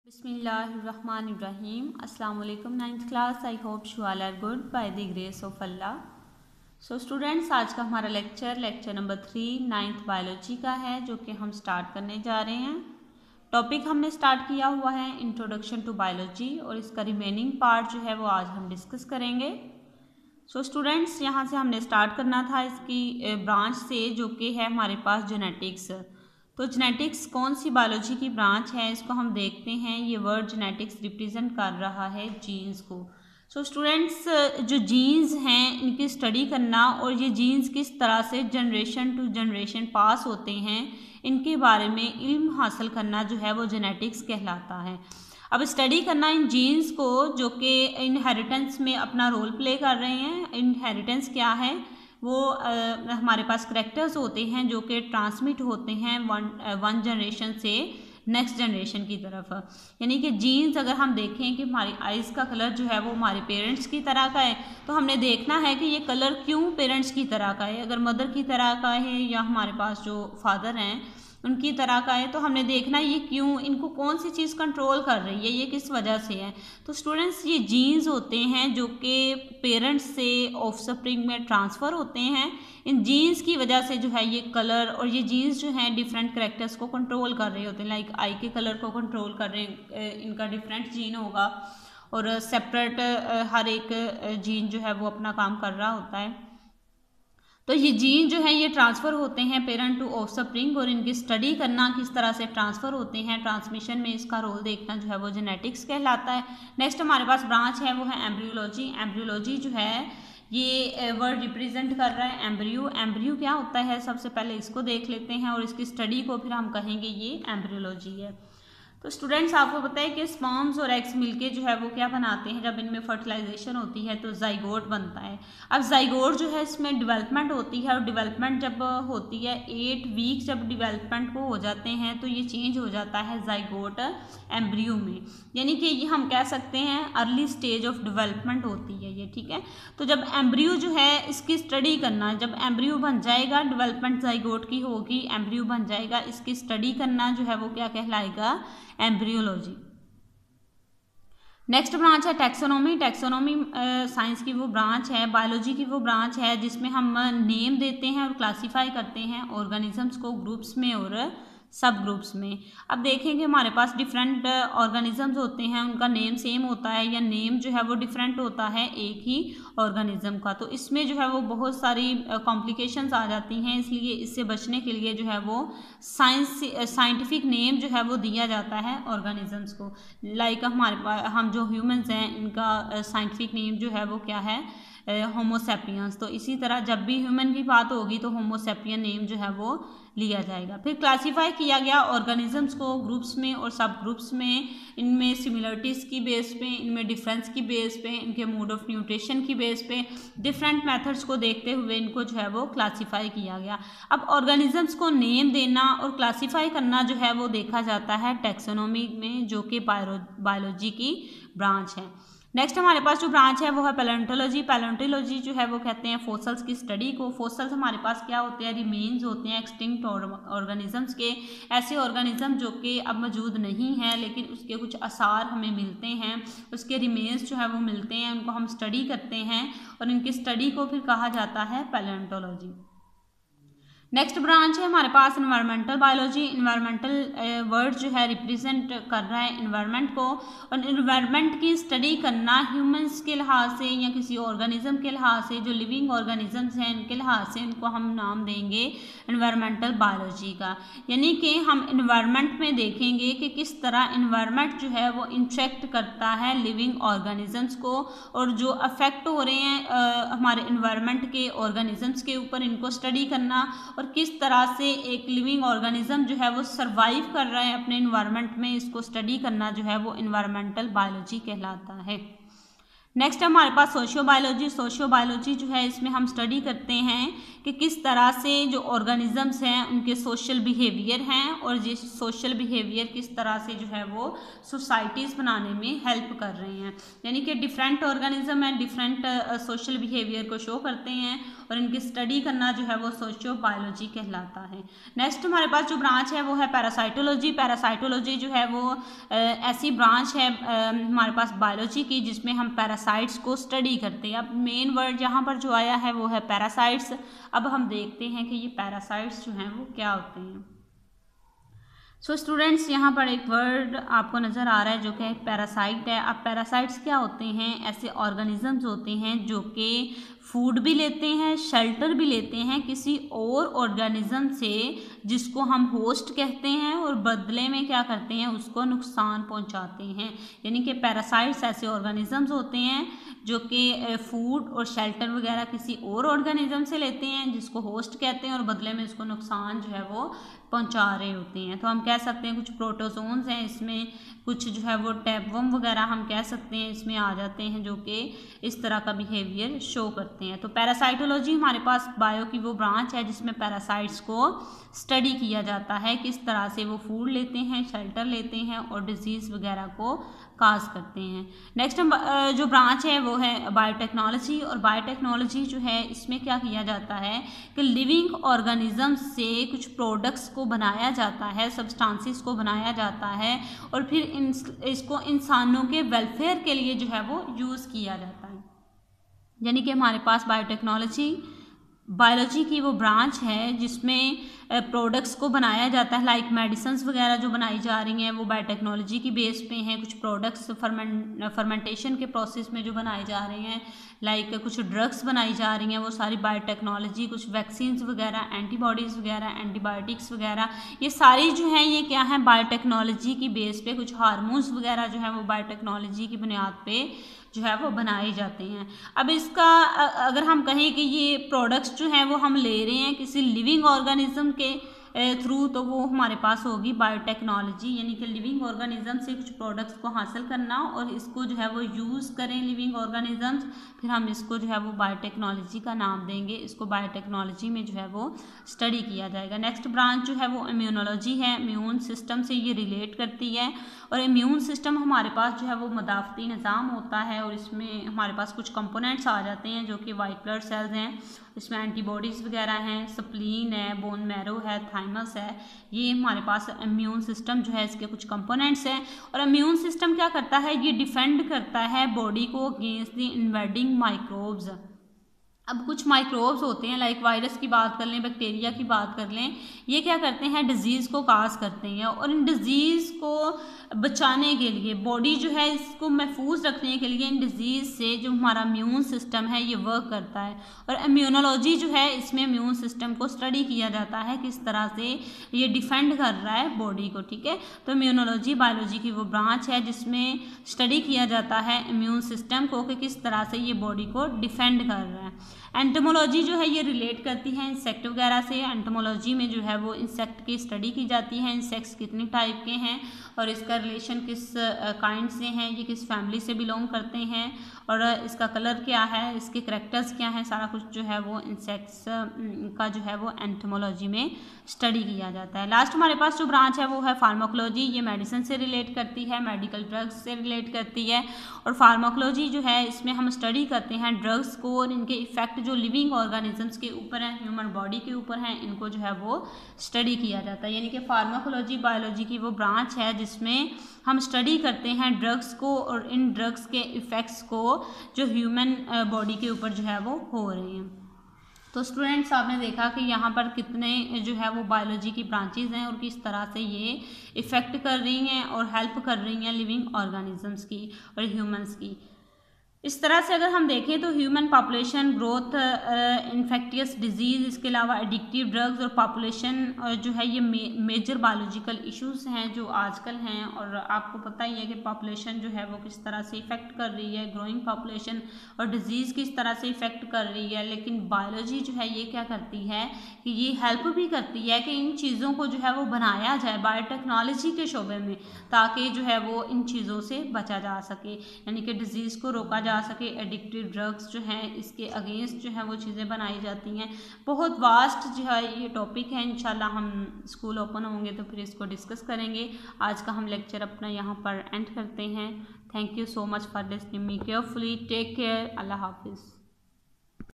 Bismillahirrahmanirrahim. Assalamu alaikum 9th class. I hope you all are good by the grace of Allah. So students, आज का हमारा lecture number 3 9th biology का है, जो कि हम स्टार्ट करने जा रहे हैं। टॉपिक हमने स्टार्ट किया हुआ है इंट्रोडक्शन टू बायोलॉजी, और इसका रिमेनिंग पार्ट जो है वो आज हम डिस्कस करेंगे। सो स्टूडेंट्स, यहाँ से हमने स्टार्ट करना था इसकी ब्रांच से, जो कि है हमारे पास जेनेटिक्स। तो जेनेटिक्स कौन सी बायोलॉजी की ब्रांच है, इसको हम देखते हैं। ये वर्ड जेनेटिक्स रिप्रेजेंट कर रहा है जीन्स को। सो स्टूडेंट्स, जो जीन्स हैं इनकी स्टडी करना और ये जीन्स किस तरह से जनरेशन टू जनरेशन पास होते हैं, इनके बारे में इल्म हासिल करना जो है वो जेनेटिक्स कहलाता है। अब स्टडी करना इन जीन्स को, जो कि इनहेरिटेंस में अपना रोल प्ले कर रहे हैं। इनहेरिटेंस क्या है? वो हमारे पास करैक्टर्स होते हैं जो कि ट्रांसमिट होते हैं वन जनरेशन से नेक्स्ट जनरेशन की तरफ। यानी कि जीन्स अगर हम देखें कि हमारी आइज़ का कलर जो है वो हमारे पेरेंट्स की तरह का है, तो हमने देखना है कि ये कलर क्यों पेरेंट्स की तरह का है। अगर मदर की तरह का है या हमारे पास जो फादर हैं उनकी तरह का है, तो हमने देखना ये क्यों, इनको कौन सी चीज़ कंट्रोल कर रही है, ये किस वजह से है। तो स्टूडेंट्स, ये जीन्स होते हैं जो कि पेरेंट्स से ऑफस्प्रिंग में ट्रांसफ़र होते हैं। इन जीन्स की वजह से जो है ये कलर, और ये जीन्स जो हैं डिफरेंट करैक्टर्स को कंट्रोल कर रहे होते हैं। लाइक आई के कलर को कंट्रोल कर रहे हैं, इनका डिफरेंट जीन होगा, और सेपरेट हर एक जीन जो है वो अपना काम कर रहा होता है। तो ये जीन जो है ये ट्रांसफ़र होते हैं पेरेंट टू ऑफस्प्रिंग, और इनकी स्टडी करना किस तरह से ट्रांसफ़र होते हैं, ट्रांसमिशन में इसका रोल देखना जो है वो जेनेटिक्स कहलाता है। नेक्स्ट हमारे पास ब्रांच है वो है एम्ब्रियोलॉजी। एम्ब्रियोलॉजी जो है ये वर्ड रिप्रेजेंट कर रहा है एम्ब्रियो। एम्ब्रियो क्या होता है, सबसे पहले इसको देख लेते हैं, और इसकी स्टडी को फिर हम कहेंगे ये एम्ब्रियोलॉजी है। तो स्टूडेंट्स, आपको पता है कि स्पर्म्स और एग्स मिलके जो है वो क्या बनाते हैं, जब इनमें फर्टिलाइजेशन होती है तो जाइगोट बनता है। अब जाइगोट जो है इसमें डेवलपमेंट होती है, और डेवलपमेंट जब होती है 8 वीक जब डेवलपमेंट को हो जाते हैं तो ये चेंज हो जाता है जाइगोट एम्ब्रियो में। यानी कि ये हम कह सकते हैं अर्ली स्टेज ऑफ डेवलपमेंट होती है ये, ठीक है। तो जब एम्ब्रियो जो है इसकी स्टडी करना, जब एम्ब्रियो बन जाएगा, डेवलपमेंट जाइगोट की होगी, एम्ब्रियो बन जाएगा, इसकी स्टडी करना जो है वो क्या कहलाएगा, एम्ब्रियोलॉजी। नेक्स्ट ब्रांच है टैक्सोनॉमी। टैक्सोनॉमी साइंस की वो ब्रांच है, बायोलॉजी की वो ब्रांच है जिसमें हम नेम देते हैं और क्लासीफाई करते हैं ऑर्गेनिजम्स को ग्रुप्स में और सब ग्रुप्स में। अब देखें कि हमारे पास डिफरेंट ऑर्गेनिजम्स होते हैं, उनका नेम सेम होता है या नेम जो है वो डिफरेंट होता है एक ही ऑर्गेनिज्म का। तो इसमें जो है वो बहुत सारी कॉम्प्लिकेशंस आ जाती हैं, इसलिए इससे बचने के लिए जो है वो साइंटिफिक नेम जो है वो दिया जाता है ऑर्गेनिजम्स को। लाइक हमारे पास हम जो ह्यूमंस हैं इनका साइंटिफिक नेम जो है वो क्या है, होमोसेपियंस। तो इसी तरह जब भी ह्यूमन की बात होगी तो होमोसेपियन नेम जो है वो लिया जाएगा। फिर क्लासीफाई किया गया ऑर्गेनिजम्स को ग्रुप्स में और सब ग्रुप्स में, इनमें सिमिलरिटीज़ की बेस पे, इनमें डिफरेंस की बेस पे, इनके मोड ऑफ न्यूट्रिशन की बेस पे, डिफरेंट मेथड्स को देखते हुए इनको जो है वो क्लासीफाई किया गया। अब ऑर्गेनिजम्स को नेम देना और क्लासीफाई करना जो है वो देखा जाता है टैक्सोनॉमी में, जो कि बायोलॉजी की ब्रांच है। नेक्स्ट हमारे पास जो ब्रांच है वो है पैलेंटोलॉजी। पैलेंटोलॉजी जो है वो कहते हैं फॉसल्स की स्टडी को। फॉसल्स हमारे पास क्या होते हैं, रिमेन्स होते हैं एक्सटिंक्ट ऑर्गेनिजम्स के, ऐसे ऑर्गेनिज्म जो कि अब मौजूद नहीं हैं लेकिन उसके कुछ आसार हमें मिलते हैं, उसके रिमेन्स जो है वो मिलते हैं, उनको हम स्टडी करते हैं और इनकी स्टडी को फिर कहा जाता है पैलेंटोलॉजी। नेक्स्ट ब्रांच है हमारे पास एनवायरमेंटल बायोलॉजी। एनवायरमेंटल वर्ड जो है रिप्रेजेंट कर रहा है एनवायरनमेंट को, और एनवायरनमेंट की स्टडी करना ह्यूमंस के लिहाज से या किसी ऑर्गेनिज्म के लिहाज से, जो लिविंग ऑर्गेनिजम्स हैं इनके लिहाज से, इनको हम नाम देंगे एनवायरमेंटल बायोलॉजी का। यानी कि हम एनवायरनमेंट में देखेंगे कि किस तरह एनवायरनमेंट जो है वो इंटरेक्ट करता है लिविंग ऑर्गेनिजम्स को, और जो अफेक्ट हो रहे हैं हमारे एनवायरनमेंट के ऑर्गेनिजम्स के ऊपर, इनको स्टडी करना, और किस तरह से एक लिविंग ऑर्गेनिज्म जो है वो सरवाइव कर रहा है अपने एनवायरनमेंट में, इसको स्टडी करना जो है वो एनवायरमेंटल बायोलॉजी कहलाता है। नेक्स्ट हमारे पास सोशियो बायोलॉजी। सोशियो बायोलॉजी जो है इसमें हम स्टडी करते हैं कि किस तरह से जो ऑर्गेनिजम्स हैं उनके सोशल बिहेवियर हैं, और ये सोशल बिहेवियर किस तरह से जो है वो सोसाइटीज़ बनाने में हेल्प कर रहे हैं। यानी कि डिफरेंट ऑर्गेनिज्म हैं, डिफरेंट सोशल बिहेवियर को शो करते हैं, और इनकी स्टडी करना जो है वो सोशियो बायोलॉजी कहलाता है। नेक्स्ट हमारे पास जो ब्रांच है वो है पैरासाइटोलॉजी। पैरासाइटोलॉजी जो है वो ऐसी ब्रांच है हमारे पास बायोलॉजी की जिसमें हम पैरासाइट्स को स्टडी करते हैं। अब मेन वर्ड यहाँ पर जो आया है वो है पैरासाइट्स। अब हम देखते हैं कि ये पैरासाइट्स जो हैं वो क्या होते हैं। सो स्टूडेंट्स, यहाँ पर एक वर्ड आपको नज़र आ रहा है जो कि पैरासाइट है। अब पैरासाइट्स क्या होते हैं? ऐसे ऑर्गेनिजम्स होते हैं जो कि फूड भी लेते हैं, शेल्टर भी लेते हैं किसी और ऑर्गेनिज्म से जिसको हम होस्ट कहते हैं, और बदले में क्या करते हैं? उसको नुकसान पहुंचाते हैं। यानी कि पैरासाइट्स ऐसे ऑर्गेनिजम्स होते हैं जो कि फूड और शेल्टर वगैरह किसी और ऑर्गेनिज्म से लेते हैं जिसको होस्ट कहते हैं, और बदले में उसको नुकसान जो है वो पहुंचा रहे होते हैं। तो हम कह सकते हैं कुछ प्रोटोजोन्स हैं इसमें, कुछ जो है वो टैपवर्म वगैरह हम कह सकते हैं इसमें आ जाते हैं जो कि इस तरह का बिहेवियर शो करते हैं। तो पैरासाइटोलॉजी हमारे पास बायो की वो ब्रांच है जिसमें पैरासाइट्स को स्टडी किया जाता है, किस तरह से वो फूड लेते हैं, शेल्टर लेते हैं और डिजीज़ वगैरह को काज करते हैं। नेक्स्ट जो ब्रांच है वो है बायोटेक्नोलॉजी। और बायोटेक्नोलॉजी जो है इसमें क्या किया जाता है कि लिविंग ऑर्गेनिज्म से कुछ प्रोडक्ट्स को बनाया जाता है, सब्सटेंसेस को बनाया जाता है, और फिर इसको इंसानों के वेलफेयर के लिए जो है वो यूज़ किया जाता है। यानी कि हमारे पास बायोलॉजी की वो ब्रांच है जिसमें प्रोडक्ट्स को बनाया जाता है, लाइक मेडिसिन्स वगैरह जो बनाई जा रही हैं वो बायोटेक्नोलॉजी की बेस पे हैं। कुछ प्रोडक्ट्स फर्मेंटेशन के प्रोसेस में जो बनाए जा रहे हैं, लाइक कुछ ड्रग्स बनाई जा रही हैं वो सारी बायोटेक्नोलॉजी, कुछ वैक्सीन्स वगैरह, एंटीबॉडीज़ वगैरह, एंटीबायोटिक्स वगैरह, ये सारी जो हैं ये क्या है? बायोटेक्नोलॉजी की बेस पे। कुछ हार्मोन्स वगैरह जो है वो बायोटेक्नोलॉजी की बुनियाद पे जो है वो बनाए जाते हैं। अब इसका अगर हम कहें कि ये प्रोडक्ट्स जो हैं वो हम ले रहे हैं किसी लिविंग ऑर्गेनिज्म के थ्रू, तो वो हमारे पास होगी बायोटेक्नोलॉजी। यानी कि लिविंग ऑर्गेनिज्म से कुछ प्रोडक्ट्स को हासिल करना और इसको जो है वो यूज़ करें लिविंग ऑर्गेनिजम्स, फिर हम इसको जो है वो बायोटेक्नोलॉजी का नाम देंगे। इसको बायोटेक्नोलॉजी में जो है वो स्टडी किया जाएगा। नेक्स्ट ब्रांच जो है वो इम्यूनोलॉजी है। इम्यून सिस्टम से ये रिलेट करती है, और इम्यून सिस्टम हमारे पास जो है वो मदाफ़ती निज़ाम होता है, और इसमें हमारे पास कुछ कंपोनेंट्स आ जाते हैं जो कि वाइट ब्लड सेल्स हैं, इसमें एंटीबॉडीज़ वगैरह हैं, स्प्लीन है, बोन मैरो है, थाइमस है। ये हमारे पास इम्यून सिस्टम जो है इसके कुछ कंपोनेंट्स हैं। और इम्यून सिस्टम क्या करता है? ये डिफेंड करता है बॉडी को अगेंस्ट द इन्वेडिंग माइक्रोब्स। अब कुछ माइक्रोब्स होते हैं, लाइक वायरस की बात कर लें, बैक्टीरिया की बात कर लें, ये क्या करते हैं? डिजीज़ को काज करते हैं, और इन डिजीज़ को बचाने के लिए, बॉडी जो है इसको महफूज रखने के लिए इन डिजीज़ से जो हमारा इम्यून सिस्टम है ये वर्क करता है। और इम्यूनोलॉजी जो है इसमें इम्यून सिस्टम को स्टडी किया जाता है किस तरह से ये डिफेंड कर रहा है बॉडी को। ठीक है, तो इम्यूनोलॉजी बायोलॉजी की वो ब्रांच है जिसमें स्टडी किया जाता है इम्यून सिस्टम को कि किस तरह से ये बॉडी को डिफेंड कर रहा है। एंटोमोलॉजी जो है ये रिलेट करती है इंसेक्ट वगैरह से। एंटोमोलॉजी में जो है वो इंसेक्ट की स्टडी की जाती है, इंसेक्ट्स कितने टाइप के हैं और इसका रिलेशन किस काइंड से हैं, ये किस फैमिली से बिलोंग करते हैं, और इसका कलर क्या है, इसके करैक्टर्स क्या हैं, सारा कुछ जो है वो इंसेक्ट्स का जो है वो एंटोमोलॉजी में स्टडी किया जाता है। लास्ट हमारे पास जो ब्रांच है वो है फार्माकोलॉजी। ये मेडिसिन से रिलेट करती है, मेडिकल ड्रग्स से रिलेट करती है। और फार्माकोलॉजी जो है इसमें हम स्टडी करते हैं ड्रग्स को और इनके इफेक्ट जो लिविंग ऑर्गेनिजम्स के ऊपर हैं, ह्यूमन बॉडी के ऊपर हैं, इनको जो है वो स्टडी किया जाता है। यानी कि फार्माकोलॉजी बायोलॉजी की वो ब्रांच है जिसमें हम स्टडी करते हैं ड्रग्स को और इन ड्रग्स के इफ़ेक्ट्स को जो ह्यूमन बॉडी के ऊपर जो है वो हो रहे हैं। तो स्टूडेंट्स, आपने देखा कि यहाँ पर कितने जो है वो बायोलॉजी की ब्रांचेज हैं और किस तरह से ये इफ़ेक्ट कर रही हैं और हेल्प कर रही हैं लिविंग ऑर्गेनिजम्स की और ह्यूमंस की। इस तरह से अगर हम देखें तो human population growth, infectious disease, इसके अलावा एडिक्टिव ड्रग्स और पॉपुलेशन जो है ये मेजर बायोलॉजिकल इश्यूज हैं जो आजकल हैं। और आपको पता ही है कि पॉपुलेशन जो है वो किस तरह से इफ़ेक्ट कर रही है, ग्रोइंग पॉपुलेशन, और डिजीज़ किस तरह से इफ़ेक्ट कर रही है। लेकिन बायोलॉजी जो है ये क्या करती है कि ये हेल्प भी करती है कि इन चीज़ों को जो है वो बनाया जाए बायोटेक्नोलॉजी के शोबे में, ताकि जो है वो इन चीज़ों से बचा जा सके, यानी कि डिजीज़ को रोका जा सके। एडिक्टिव ड्रग्स जो हैं इसके अगेंस्ट जो है वो चीज़ें बनाई जाती हैं। बहुत वास्ट जो है ये टॉपिक है। इंशाल्लाह हम स्कूल ओपन होंगे तो फिर इसको डिस्कस करेंगे। आज का हम लेक्चर अपना यहाँ पर एंड करते हैं। Thank you so much for listening me carefully. Take care. अल्लाह हाफिज़।